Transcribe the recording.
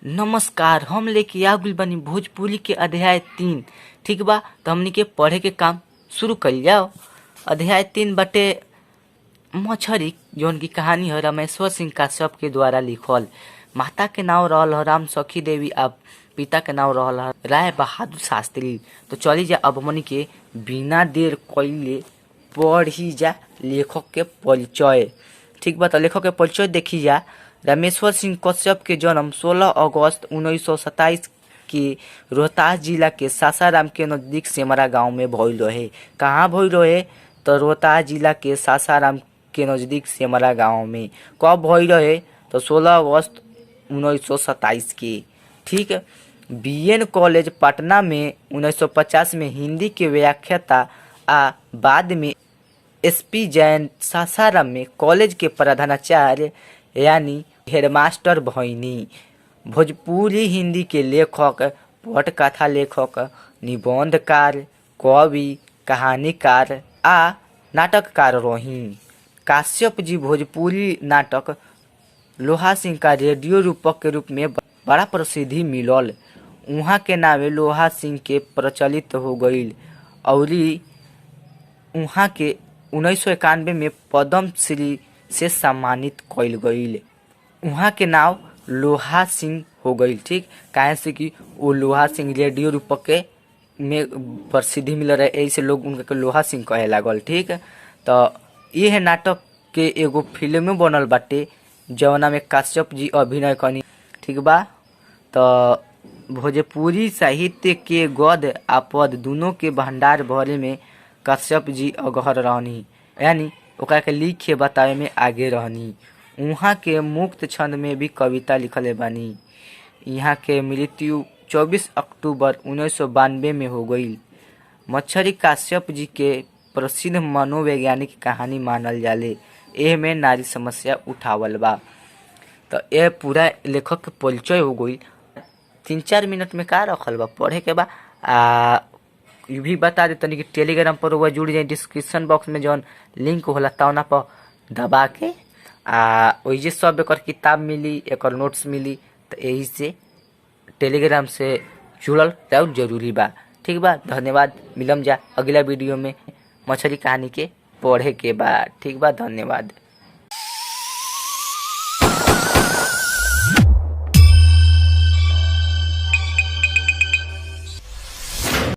नमस्कार, हम लेके आ गइल बानी भोजपुरी के अध्याय 3। ठीक बा, तो हमनी के पढ़े के काम शुरू कर जाओ। अध्याय 3 बटे मछरी, जौन की कहानी है रामेश्वर सिंह काश्यप के द्वारा लिखल। माता के नाम रहल राम सखी देवी और पिता के नाम रहल राय बहादुर शास्त्री। तो चली जा अब हमनी के बिना देर कइले पढ़ी जा लेखक के परिचय। ठीक बा, तो लेखक के परिचय देखी जा। रामेश्वर सिंह कश्यप के जन्म 16 अगस्त 1927 के रोहतास जिला के सासाराम के नजदीक सेमरा गांव में भइल रहे। कहाँ भइल रहे? तो रोहतास जिला के सासाराम के नजदीक सेमरा गांव में। कब भइल रहे? तो 16 अगस्त 1927 के। ठीक। बीएन कॉलेज पटना में 1950 में हिंदी के व्याख्याता आ बाद में एसपी जैन सासाराम में कॉलेज के प्रधानाचार्य यानी हेडमास्टर भइनी। भोजपुरी हिंदी के लेखक, पटकथा लेखक, निबंधकार, कवि, कहानीकार आ नाटककार रही। काश्यप जी भोजपुरी नाटक लोहा सिंह का रेडियो रूपक के रूप में बड़ा प्रसिद्धि मिलल। उहाँ के नावे लोहा सिंह के प्रचलित हो गईल और उहाँ के 1991 में पद्म श्री से सम्मानित कइल गईल। उहाँ के नाव लोहा सिंह हो गईल। ठीक, काहे से कि वो लोहा सिंह रेडियो रूपक के में प्रसिद्धि मिल रहे, ऐसे लोग उनके लोहा सिंह कहे लागल। ठीक, तो यह नाटक के एगो फिल्म बनल बाटे जवना में काश्यप जी अभिनय कनी। ठीक बा, तो भोजपुरी साहित्य के गद्य आ पद दोनों के भंडार भरे में काश्यप जी अगहर रहनी, यानी ओकरा के लिखे बतावे में आगे रहनी। उहाँ के मुक्त छंद में भी कविता लिखले बानी। यहाँ के मृत्यु 24 अक्टूबर 1992 में हो गई। मछरी काश्यप जी के प्रसिद्ध मनोवैज्ञानिक कहानी मानल जाले। एह में नारी समस्या उठावल बा। तो यह पूरा लेखक के परिचय हो गई। 3-4 मिनट में का रखल बा पढ़े के बा। ये भी बता दे तनी कि टेलीग्राम पर वो जुड़ जाए। डिस्क्रिप्शन बॉक्स में जौन लिंक होला तौना पर दबा के वही सब एक किताब मिली, एक नोट्स मिली। तो यही से टेलीग्राम से जुड़ल रहल जरूरी बा। ठीक बा, धन्यवाद। मिलम जा अगला वीडियो में मछली कहानी के पढ़े के बा। ठीक बा, धन्यवाद।